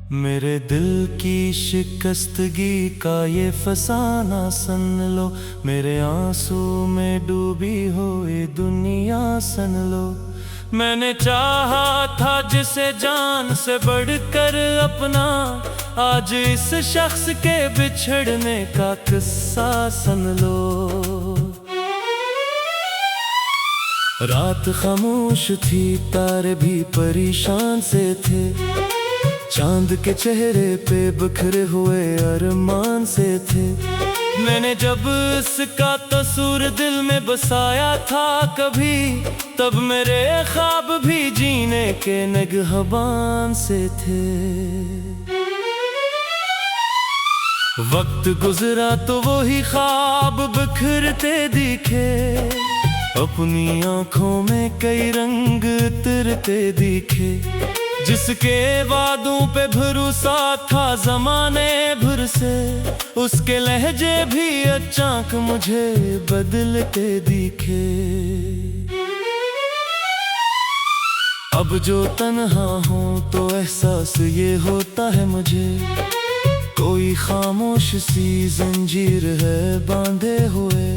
मेरे दिल की शिकस्तगी का ये फसाना सन लो, मेरे आंसू में डूबी हो ये दुनिया सन लो। मैंने चाहा था जिसे जान से बढ़कर अपना, आज इस शख्स के बिछड़ने का किस्सा सन लो। रात खामोश थी, तारे भी परेशान से थे, चांद के चेहरे पे बिखरे हुए अरमान से थे। मैंने जब इसका तस्वीर दिल में बसाया था कभी, तब मेरे ख्वाब भी जीने के निगहबान से थे। वक्त गुजरा तो वही ख्वाब बिखरते दिखे, अपनी आंखों में कई रंग उतरते दिखे। जिसके वादों पे भरोसा था जमाने भर से, उसके लहजे भी अचानक मुझे बदलते दिखे। अब जो तन्हा हूँ तो एहसास ये होता है मुझे, कोई खामोश सी जंजीर है बांधे हुए।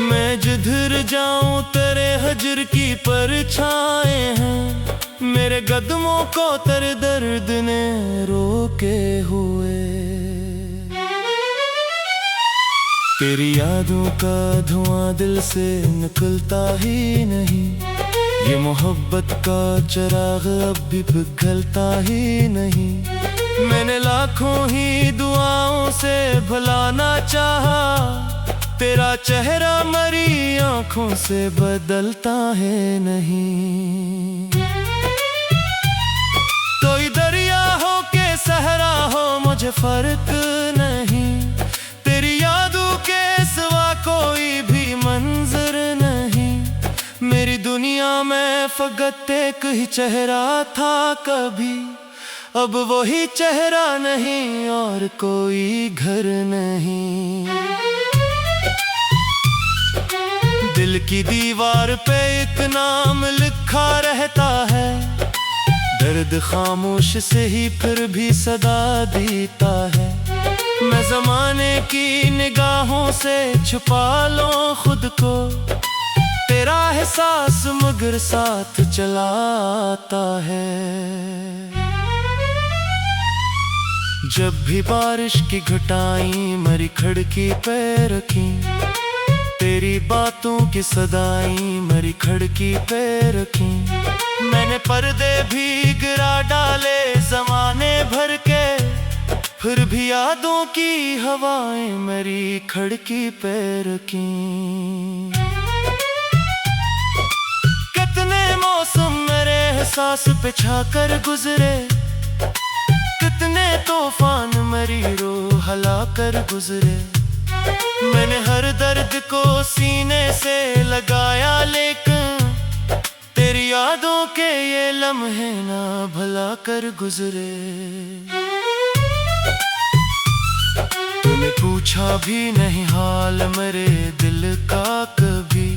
मैं जिधर जाऊं तेरे हजर की परछाएं हैं, मेरे कदमों को तेरे दर्द ने रोके हुए। तेरी यादों का धुआं दिल से निकलता ही नहीं, ये मोहब्बत का चिराग अब भी पिघलता ही नहीं। मैंने लाखों ही दुआओं से भुलाना चाहा, तेरा चेहरा मरी आंखों से बदलता है नहीं। कोई दरिया हो के सहरा हो मुझे फर्क नहीं, तेरी यादों के सिवा कोई भी मंजर नहीं। मेरी दुनिया में फकत एक ही चेहरा था कभी, अब वही चेहरा नहीं और कोई घर नहीं। दिल की दीवार पे एक नाम लिखा रहता है, दर्द खामोश से ही फिर भी सदा देता है। मैं जमाने की निगाहों से छुपा लूं खुद को, तेरा एहसास मगर साथ चलाता है। जब भी बारिश की घटाएं मेरी खिड़की पे रखी, तेरी बातों की सदाएं मेरी खिड़की पे रखी। मैंने पर्दे भी गिरा डाले जमाने भर के, फिर भी यादों की हवाएं मेरी खिड़की पे रखी। कितने मौसम मेरे एहसास पे छाकर गुजरे, कितने तूफान मेरी रूह हला कर गुजरे। मैंने हर दर्द को सीने से लगाया, लेकिन तेरी यादों के ये लम्हे ना भला कर गुजरे। तूने पूछा भी नहीं हाल मेरे दिल का कभी,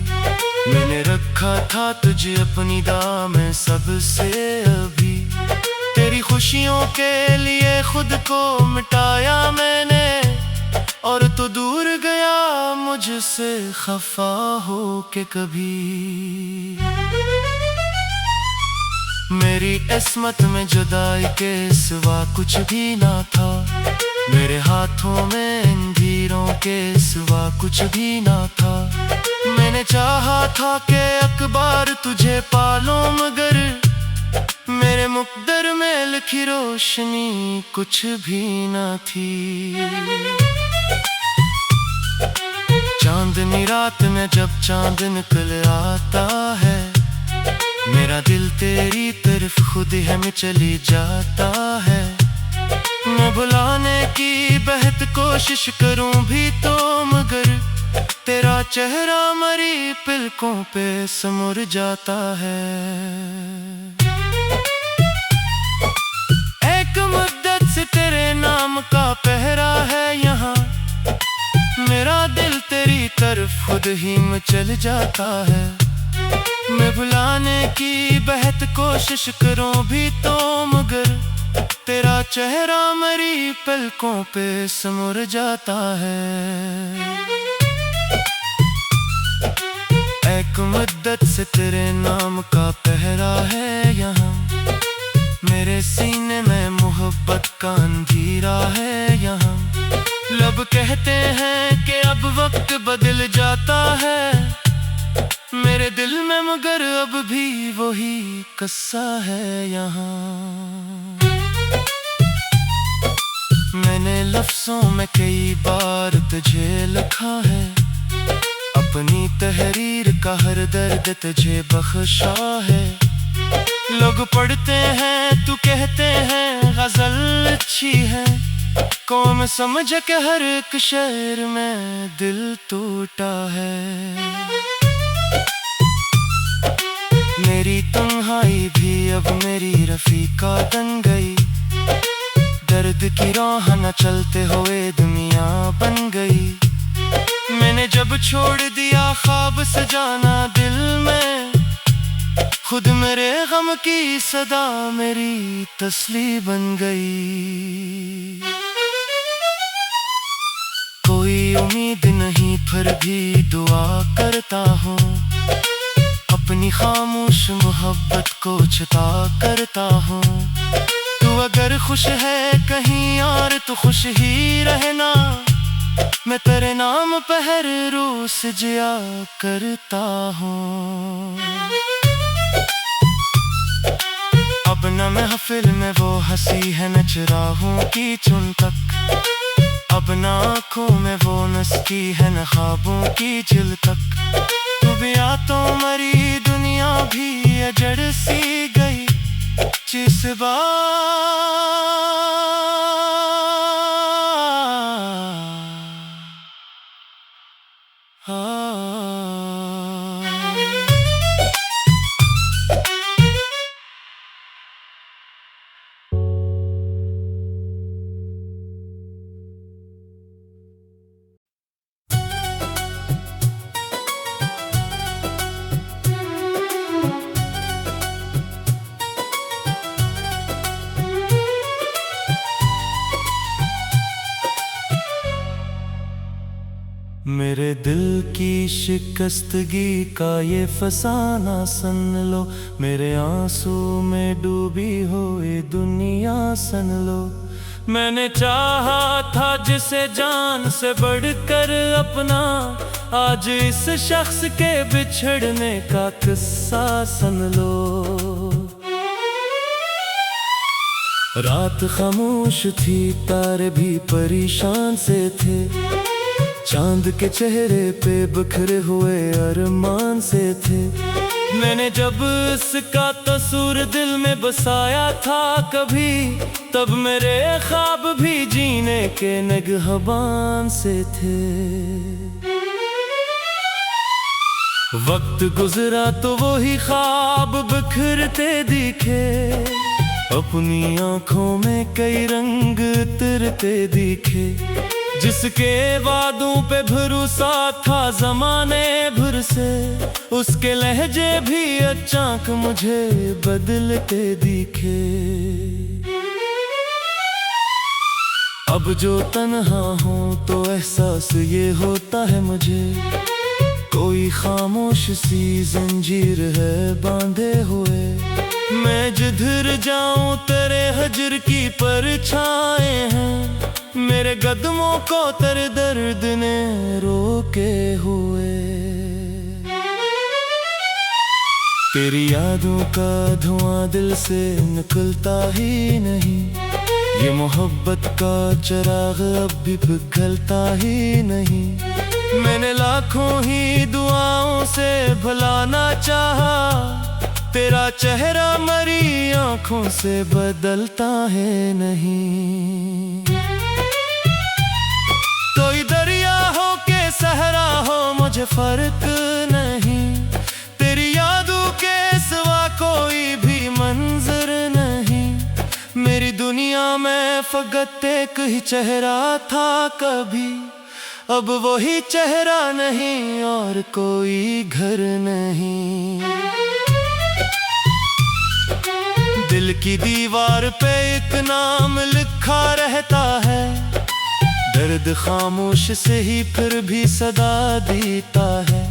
मैंने रखा था तुझे अपनी दामें सबसे अभी। तेरी खुशियों के लिए खुद को मिटाया मैंने, और तो दूर गया मुझसे खफा हो के कभी। मेरी किस्मत में जुदाई के सिवा कुछ भी ना था, मेरे हाथों में इन तीरों के सिवा कुछ भी ना था। मैंने चाहा था कि अखबार तुझे पालूं, मगर मेरे मुकद्दर में लिखी रोशनी कुछ भी ना थी। चांदनी रात में जब चांद निकल आता है, मेरा दिल तेरी तरफ खुद हम चली जाता है। मैं बुलाने की बेहद कोशिश करूं भी तो, मगर तेरा चेहरा मरी पलकों पे समुर जाता है। एक मुद्दत से तेरे नाम का पहरा है यहाँ, मेरा दिल तेरी तरफ खुद ही मचल जाता है। मैं भुलाने की बेहद कोशिश करूं भी तो, मगर तेरा चेहरा मेरी पलकों पे सिमर जाता है। एक मुद्दत से तेरे नाम का पहरा है यहाँ, मेरे सीने में मोहब्बत का अंधेरा है यहाँ। लब कहते हैं कि अब वक्त बदल जाता है, मेरे दिल में मगर अब भी वही कस्सा है यहाँ। मैंने लफ्जों में कई बार तुझे लिखा है, अपनी तहरीर का हर दर्द तुझे बख्शा है। लोग पढ़ते हैं तू कहते हैं गजल अच्छी है, कौम समझ के हर एक शेर में दिल टूटा है। मेरी तन्हाई भी अब मेरी रफीका बन गई, दर्द की राह न चलते हुए दुनिया बन गई। मैंने जब छोड़ दिया ख्वाब सजाना दिल में, खुद मेरे गम की सदा मेरी तसली बन गई। कोई उम्मीद नहीं फिर भी दुआ करता हूँ, अपनी खामोश मोहब्बत को छिपा करता हूँ। तू अगर खुश है कहीं और तो खुश ही रहना, मैं तेरे नाम पे हर रोज जिया करता हूँ। अब न महफिल में वो हंसी है न चराहों की चुन तक, अब न आँखों में वो नस्ती है न ख्वाबों की झिल तक। तू भी आ तो मरी दुनिया भी अजड़ सी गई, जिस बार मेरे दिल की शिकस्तगी का ये फसाना सन लो, मेरे आंसू में डूबी हो ये दुनिया सन लो। मैंने चाहा था जिसे जान से बढ़कर अपना, आज इस शख्स के बिछड़ने का किस्सा सन लो। रात खामोश थी तारे भी परेशान से थे, चांद के चेहरे पे बिखरे हुए अरमान से थे। मैंने जब इसका तस्वीर दिल में बसाया था कभी, तब मेरे ख्वाब भी जीने के निगहबान से थे। वक्त गुजरा तो वही ख्वाब बिखरते दिखे, अपनी आंखों में कई रंग उतरते दिखे। जिसके वादों पे भरोसा था जमाने भर से, उसके लहजे भी अचानक मुझे बदलते दिखे। अब जो तन्हा हूँ तो एहसास ये होता है मुझे, कोई खामोश सी जंजीर है बांधे हुए। मैं जिधर जाऊं तेरे हजर की परछाएं हैं, मेरे कदमों को तेरे दर्द ने रोके हुए। तेरी यादों का धुआं दिल से निकलता ही नहीं, ये मोहब्बत का चिराग अब भी पिघलता ही नहीं। मैंने लाखों ही दुआओं से भुलाना चाहा, तेरा चेहरा मरी आंखों से बदलता है नहीं। कोई दरिया हो के सहरा हो मुझे फर्क नहीं, तेरी यादों के सिवा कोई भी मंजर नहीं। मेरी दुनिया में फकत एक ही चेहरा था कभी, अब वही चेहरा नहीं और कोई घर नहीं। दिल की दीवार पे एक नाम लिखा रहता है, दर्द खामोश से ही फिर भी सदा देता है।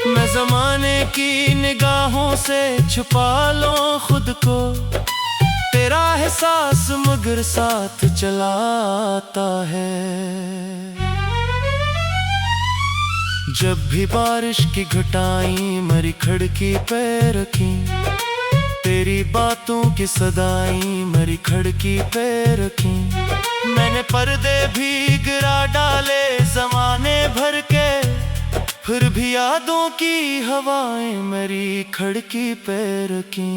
मैं जमाने की निगाहों से छुपा लूं खुद को, तेरा एहसास मगर साथ चलाता है। जब भी बारिश की घटाएं मेरी खिड़की पे रखी, तेरी बातों की सदाएं मेरी खिड़की पे रखी। मैंने पर्दे भी गिरा डाले जमाने भर के, फिर भी यादों की हवाएं मेरी खिड़की पे रखी।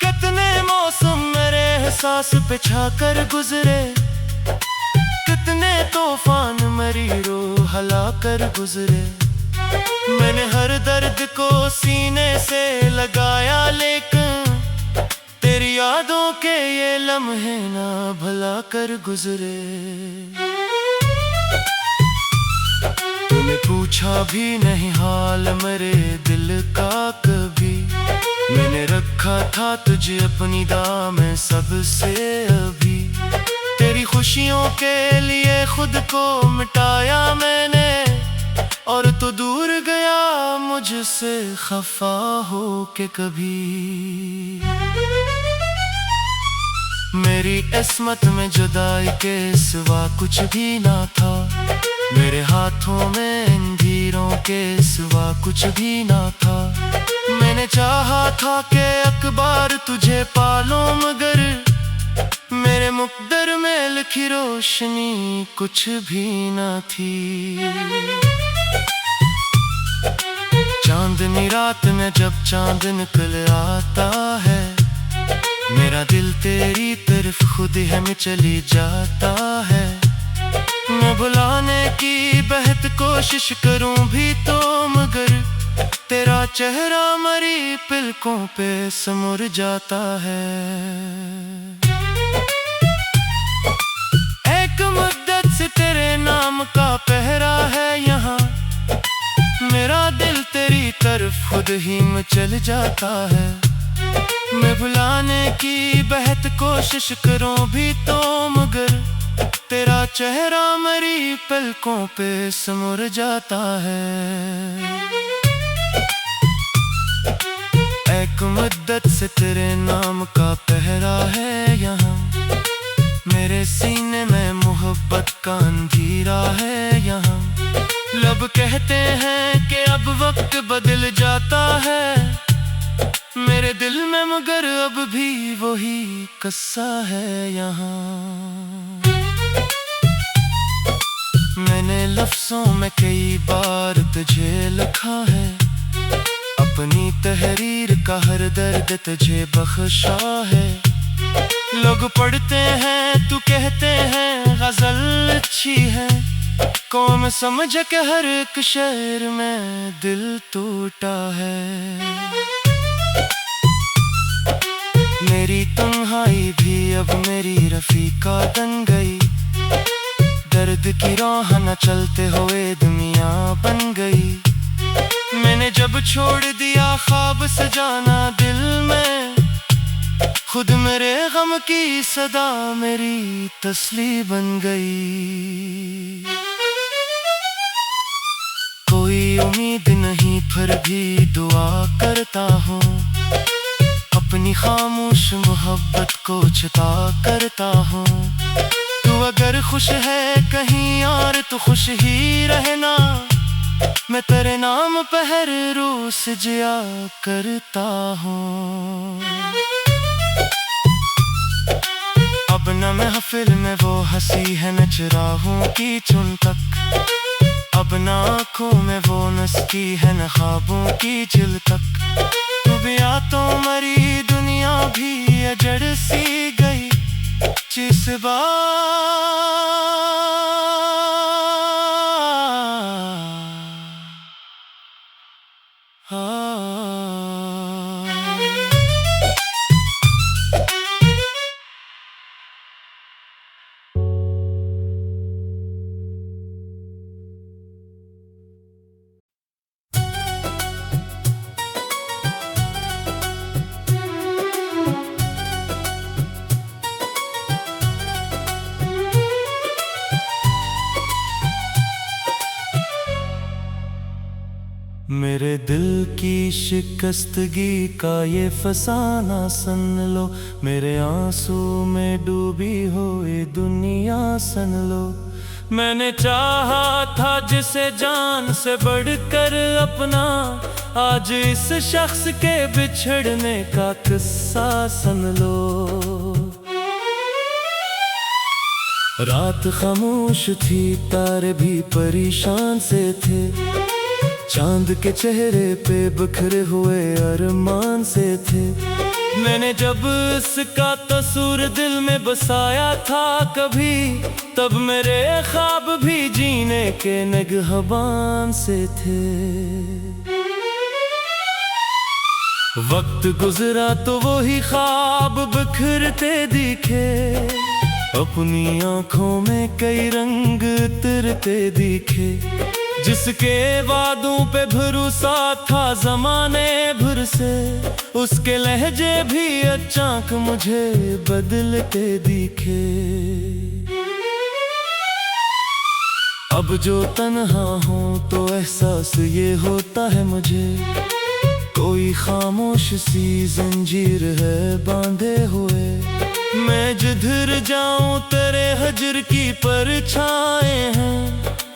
कितने मौसम मेरे एहसास पे छाकर गुजरे, कितने तूफान मेरी रूह हला कर गुजरे। मैंने हर दर्द को सीने से लगाया, लेकिन तेरी यादों के ये लम्हे ना भला कर गुजरे। तूने पूछा भी नहीं हाल मेरे दिल का कभी, मैंने रखा था तुझे अपनी दामें सबसे अभी। तेरी खुशियों के लिए खुद को मिटाया मैंने, और तू दूर गया मुझसे खफा हो के कभी। मेरी किस्मत में जुदाई के सिवा कुछ भी ना था, मेरे हाथों में इन तीरों के सिवा कुछ भी ना था। मैंने चाहा था कि अखबार तुझे पालूं, मगर मेरे मुक़द्दर में लिखी रोशनी कुछ भी ना थी। चांदनी रात में जब चांद निकल आता है, मेरा दिल तेरी तरफ खुद ही में चली जाता है। मैं बुलाने की बेहद कोशिश करूं भी तो, मगर तेरा चेहरा मरी पलकों पे समुर जाता है। एक मुद्दत से तेरे नाम का पहरा है यहाँ, मेरा दिल तेरी तरफ खुद ही में चल जाता है। मैं बुलाने की बेहद कोशिश करूं भी तो, मगर तेरा चेहरा मेरी पलकों पे समुर जाता है। एक मुद्दत से तेरे नाम का पहरा है यहाँ, मेरे सीने में मोहब्बत का अंधेरा है यहाँ। लब कहते हैं कि अब वक्त बदल जाता है, मेरे दिल में मगर अब भी वही कस्सा है यहाँ। मैंने लफ्जों में कई बार तुझे लिखा है, अपनी तहरीर का हर दर्द तुझे बख्शा है। लोग पढ़ते हैं तू कहते हैं गजल अच्छी है, कौन समझ के हर एक शेर में दिल टूटा है। मेरी तन्हाई भी अब मेरी रफीका बन गई, दर्द की राह न चलते हुए दुनिया बन गई। मैंने जब छोड़ दिया ख्वाब सजाना दिल में, खुद मेरे गम की सदा मेरी तसली बन गई। कोई उम्मीद नहीं फिर भी दुआ करता हूँ, अपनी खामोश मोहब्बत को छिपा करता हूँ। तू अगर खुश है कहीं और तो खुश ही रहना, मैं तेरे नाम पे हर रोज जिया करता हूँ। अब न महफिल में वो हंसी है न चिरागों की चुन तक, अब न आँखों में वो नस्ती है न ख्वाबों की झिल तक। तू भी आ तो मरी दुनिया भी अजड़ सी गई, जिस मेरे दिल की शिकस्तगी का ये फसाना सन लो, मेरे आंसू में डूबी हो ये दुनिया सन लो। मैंने चाहा था जिसे जान से बढ़कर अपना, आज इस शख्स के बिछड़ने का किस्सा सुन लो। रात खामोश थी, तारे भी परेशान से थे, चांद के चेहरे पे बिखरे हुए अरमान से थे। मैंने जब इसका तस्वीर दिल में बसाया था कभी, तब मेरे ख्वाब भी जीने के निगहबान से थे। वक्त गुजरा तो वही ख्वाब बिखरते दिखे, अपनी आंखों में कई रंग उतरते दिखे। जिसके वादों पे भरोसा था जमाने भर से, उसके लहजे भी अचानक मुझे बदलते दिखे। अब जो तन्हा हूँ तो एहसास ये होता है मुझे, कोई खामोश सी जंजीर है बांधे हुए। मैं जिधर जाऊं तेरे हजर की परछाएं हैं,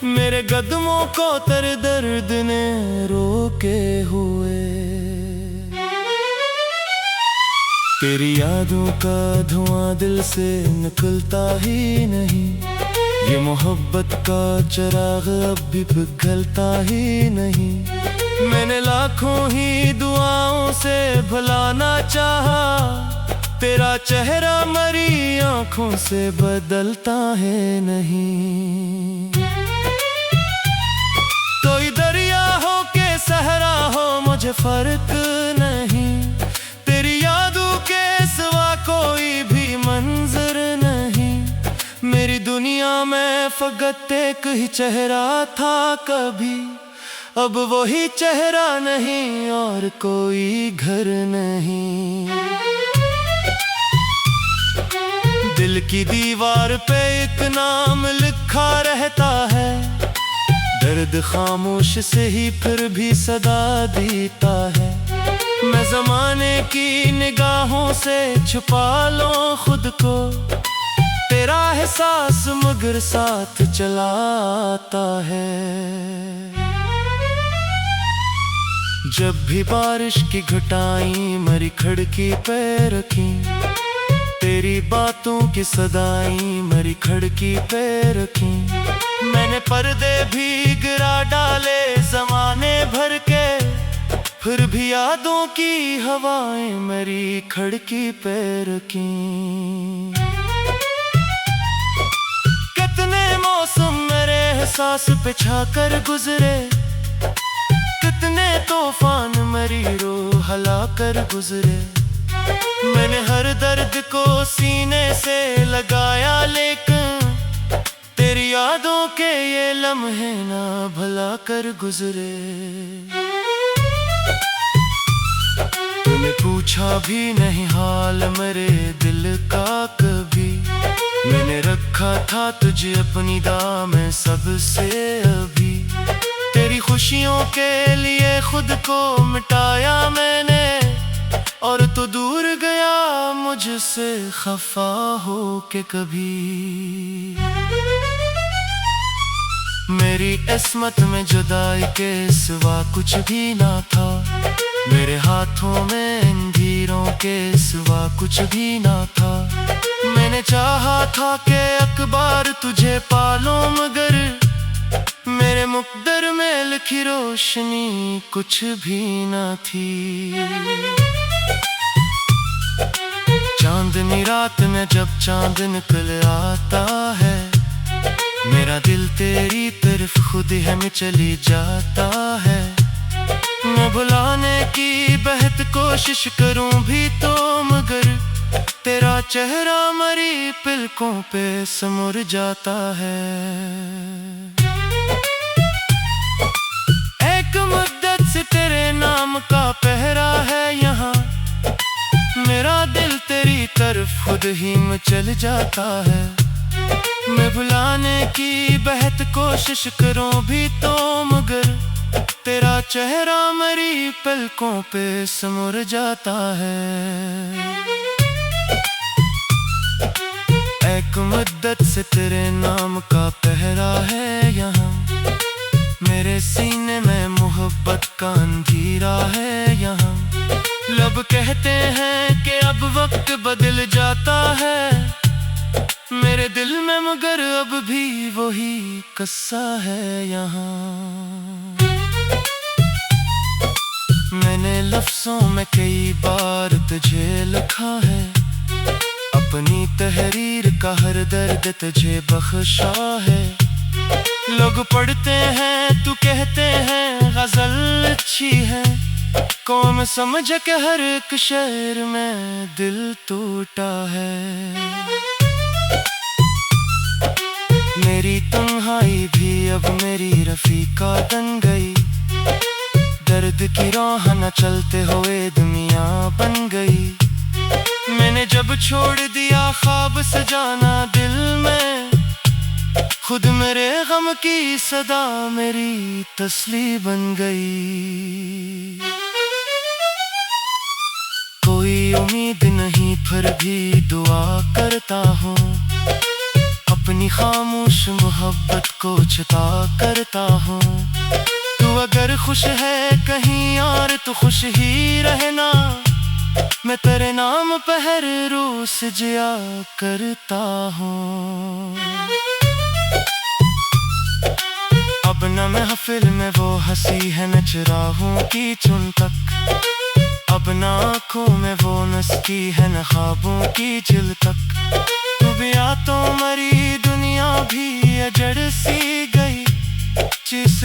मेरे कदमों को तेरे दर्द ने रोके हुए। तेरी यादों का धुआं दिल से निकलता ही नहीं, ये मोहब्बत का चिराग अब भी पिघलता ही नहीं। मैंने लाखों ही दुआओं से भुलाना चाहा, तेरा चेहरा मरी आंखों से बदलता है नहीं। कोई दरिया हो के सहरा हो मुझे फर्क नहीं, तेरी यादों के सिवा कोई भी मंजर नहीं। मेरी दुनिया में फकत एक ही चेहरा था कभी, अब वही चेहरा नहीं और कोई घर नहीं। दिल की दीवार पे एक नाम लिखा रहता है, दर्द खामोश से ही फिर भी सदा देता है। मैं जमाने की निगाहों से छुपा लूं खुद को, तेरा एहसास मगर साथ चलाता है। जब भी बारिश की घटाएं मेरी खिड़की पे रखी, तेरी बातों की सदाएं मेरी खिड़की पे रखी। मैंने पर्दे भी गिरा डाले जमाने भर के, फिर भी यादों की हवाएं मेरी खिड़की पे रखी। कितने मौसम मेरे एहसास पे छाकर गुजरे, कितने तूफान मेरी रूह हला कर गुजरे। मैंने हर दर्द को सीने से लगाया, लेकिन तेरी यादों के ये लम्हे ना भला कर गुजरे। तूने पूछा भी नहीं हाल मेरे दिल का कभी, मैंने रखा था तुझे अपनी दाम में सबसे अभी। तेरी खुशियों के लिए खुद को मिटाया मैंने, और तो दूर गया मुझसे खफा हो के कभी। मेरी किस्मत में जुदाई के सिवा कुछ भी ना था, मेरे हाथों में अंधेरों के सिवा कुछ भी ना था। मैंने चाहा था कि अखबार तुझे पालूं, मगर मेरे मुकद्दर में लिखी रोशनी कुछ भी ना थी। चांदनी रात में जब चांद निकल आता है, मेरा दिल तेरी तरफ खुद ही में चली जाता है। मैं भुलाने की बेहद कोशिश करूं भी तो, मगर तेरा चेहरा मरी पलकों पे समुर जाता है। एक मुद्दत से तेरे नाम का पहरा है यहाँ, मेरा दिल तेरी तरफ खुद ही में चल जाता है। मैं भुलाने की बेहद कोशिश करूं भी तो, मगर तेरा चेहरा मेरी पलकों पे सिमर जाता है। एक मुद्दत से तेरे नाम का पहरा है यहाँ, मेरे सीने में मोहब्बत का अंधेरा है यहाँ। लब कहते हैं कि अब वक्त बदल जाता है, मेरे दिल में मगर अब भी वही किस्सा है यहाँ। मैंने लफ्जों में कई बार तुझे लिखा है, अपनी तहरीर का हर दर्द तुझे बख्शा है। लोग पढ़ते हैं तू कहते हैं गजल अच्छी है, कौम समझ के हर एक शेर में दिल टूटा है। मेरी तन्हाई भी अब मेरी रफीका बन गई, दर्द की राह न चलते हुए दुनिया बन गई। मैंने जब छोड़ दिया ख्वाब सजाना दिल में, खुद मेरे गम की सदा मेरी तसली बन गई। कोई उम्मीद नहीं फिर भी दुआ करता हूँ, अपनी खामोश मोहब्बत को चिता करता हूँ। तू अगर खुश है कहीं और तो खुश ही रहना, मैं तेरे नाम पे हर रोज जिया करता हूँ। अब न महफिल में वो हंसी है न चिरागों की चुन तक, अब न आँखों में वो नस्ती है न ख्वाबों की झिल तक। तू भी आ तो मरी दुनिया भी अजड़ सी गई, जिस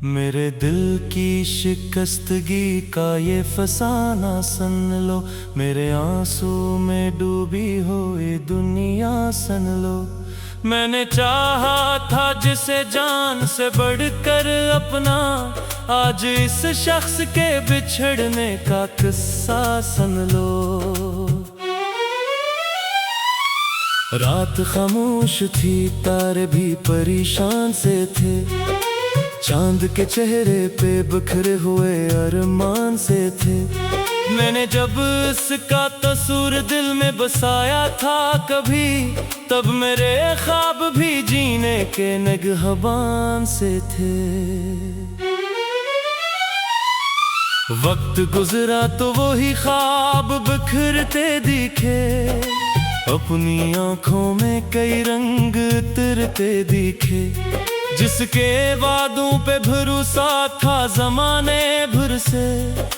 मेरे दिल की शिकस्तगी का ये फसाना सन लो, मेरे आंसू में डूबी हो ये दुनिया सन लो। मैंने चाहा था जिसे जान से बढ़कर अपना, आज इस शख्स के बिछड़ने का किस्सा सुन लो। रात खामोश थी तारे भी परेशान से थे, चांद के चेहरे पे बिखरे हुए अरमान से थे। मैंने जब इसका तस्वीर दिल में बसाया था कभी, तब मेरे ख्वाब भी जीने के निगहबान से थे। वक्त गुजरा तो वही ख्वाब बिखरते दिखे, अपनी आंखों में कई रंग उतरते दिखे। जिसके वादों पे भरोसा था जमाने भर से,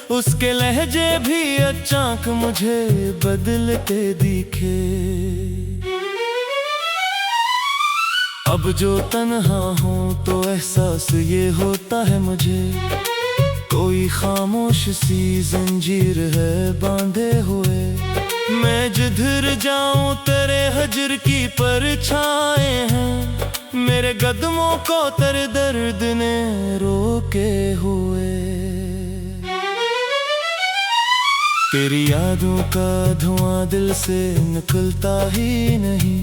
उसके लहजे भी अचानक मुझे बदलते दिखे। अब जो तन्हा हूँ तो एहसास ये होता है मुझे, कोई खामोश सी जंजीर है बांधे हुए। मैं जिधर जाऊं तेरे हजर की परछाएं हैं, मेरे कदमों को तेरे दर्द ने रोके हुए। तेरी यादों का धुआं दिल से निकलता ही नहीं,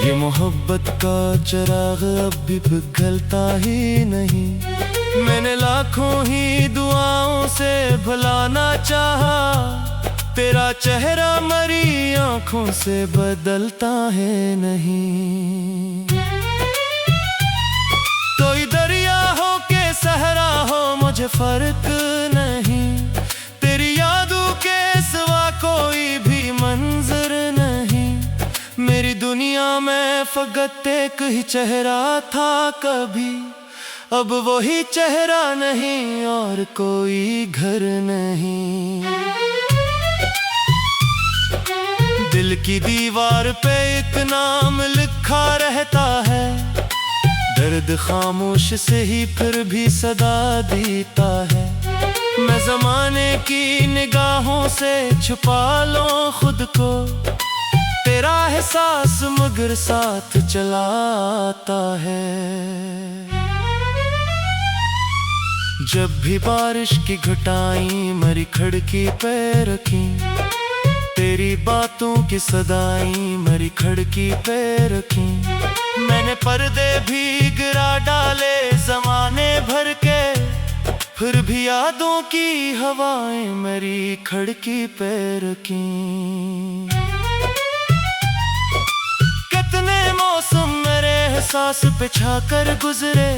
ये मोहब्बत का चिराग अब भी पिघलता ही नहीं। मैंने लाखों ही दुआओं से भुलाना चाहा, तेरा चेहरा मरी आंखों से बदलता है नहीं। कोई दरिया हो के सहरा हो मुझे फर्क नहीं, तेरी यादों के सिवा कोई भी मंजर नहीं। मेरी दुनिया में फकत एक ही चेहरा था कभी, अब वही चेहरा नहीं और कोई घर नहीं। दिल दिल की दीवार पे एक नाम लिखा रहता है, दर्द खामोश से ही फिर भी सदा देता है। मैं ज़माने की निगाहों से छुपा लूं खुद को, तेरा एहसास मगर साथ चलाता है। जब भी बारिश की घटाएं मेरी खिड़की पे रखी, तेरी बातों की सदाएं मेरी खिड़की पे रखी। मैंने पर्दे भी गिरा डाले ज़माने भर के, फिर भी यादों की हवाएं मेरी खिड़की पे रखी। कितने मौसम मेरे एहसास पे छाकर गुजरे,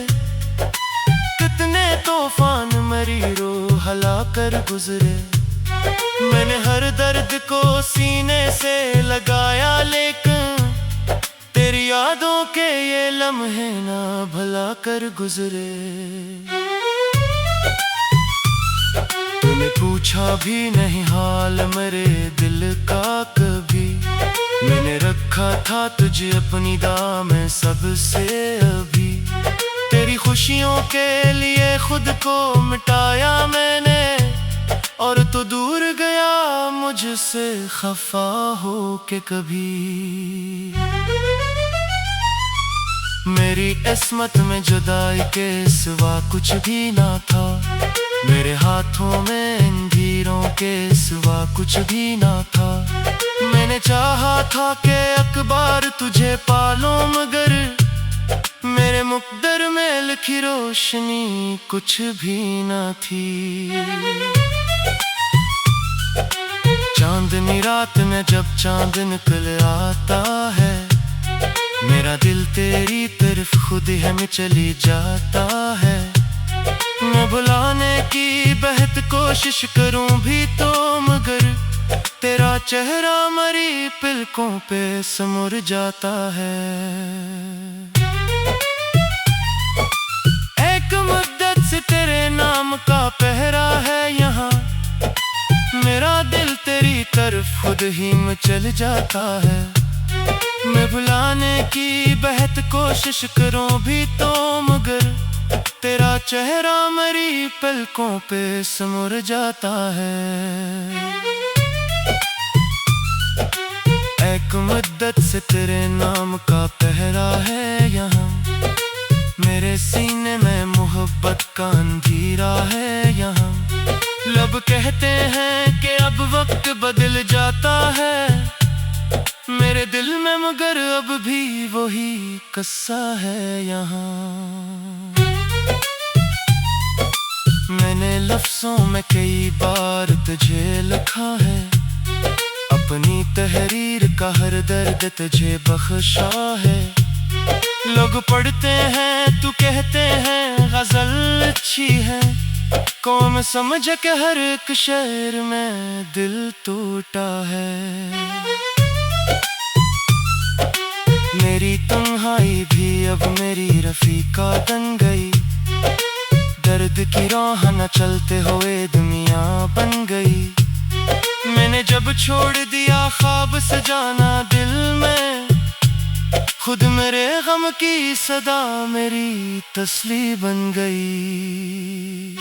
कितने तूफान मेरी रूह हिला कर गुजरे। मैंने हर दर्द को सीने से लगाया, लेकिन तेरी यादों के ये लम्हे ना भुला कर गुजरे। तूने पूछा भी नहीं हाल मेरे दिल का कभी, मैंने रखा था तुझे अपनी दाम में सबसे अभी। तेरी खुशियों के लिए खुद को मिटाया मैंने, और तो दूर गया मुझसे खफा हो के कभी। मेरी किस्मत में जुदाई के सिवा कुछ भी ना था, मेरे हाथों में इन तीरों के सिवा कुछ भी ना था। मैंने चाहा था कि अखबार तुझे पालूं, मगर मेरे मुक़द्दर में लिखी रोशनी कुछ भी ना थी। चांदनी रात में जब चांद निकल आता है, मेरा दिल तेरी तरफ खुद ही में चली जाता है। मैं भुलाने की बेहद कोशिश करूं भी तो, मगर तेरा चेहरा मेरी पलकों पे समुर जाता है। एक मुद्दत से तेरे नाम का पहरा है यहाँ, मेरा दिल तेरी तरफ खुद ही में चल जाता है। मैं भुलाने की बेहद कोशिश करूं भी तो, मगर तेरा चेहरा मेरी पलकों पे समुर जाता है। एक मुद्दत से तेरे नाम का पहरा है यहाँ, मेरे सीने में मोहब्बत का अंधेरा है यहाँ। लब कहते हैं कि अब वक्त बदल जाता है, मेरे दिल में मगर अब भी वही किस्सा है यहाँ। मैंने लफ्जों में कई बार तुझे लिखा है, अपनी तहरीर का हर दर्द तुझे बख्शा है। लोग पढ़ते हैं तू कहते हैं गजल अच्छी है, कौम समझ के हर एक शेर में दिल टूटा है। मेरी तन्हाई भी अब मेरी रफीका बन गई, दर्द की राह न चलते हुए दुनिया बन गई। मैंने जब छोड़ दिया ख्वाब सजाना दिल में, खुद मेरे गम की सदा मेरी तसली बन गई।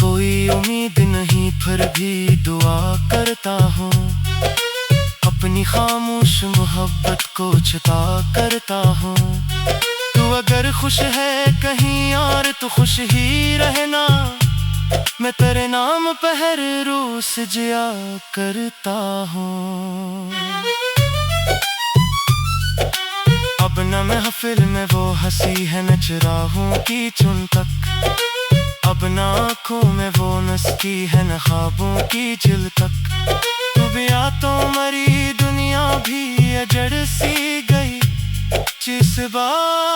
कोई उम्मीद नहीं फिर भी दुआ करता हूँ, अपनी खामोश मोहब्बत को छुपा करता हूँ। तू अगर खुश है कहीं और तो खुश ही रहना, मैं तेरे नाम पे हर रोज जिया करता हूँ। अब न महफिल में वो हंसी है न चिरागों की चुन तक, अब न आँखों में वो नस्की है न ख्वाबों की झिल तक। तू भी आ तो मरी दुनिया भी अजड़ सी गई, जिस बार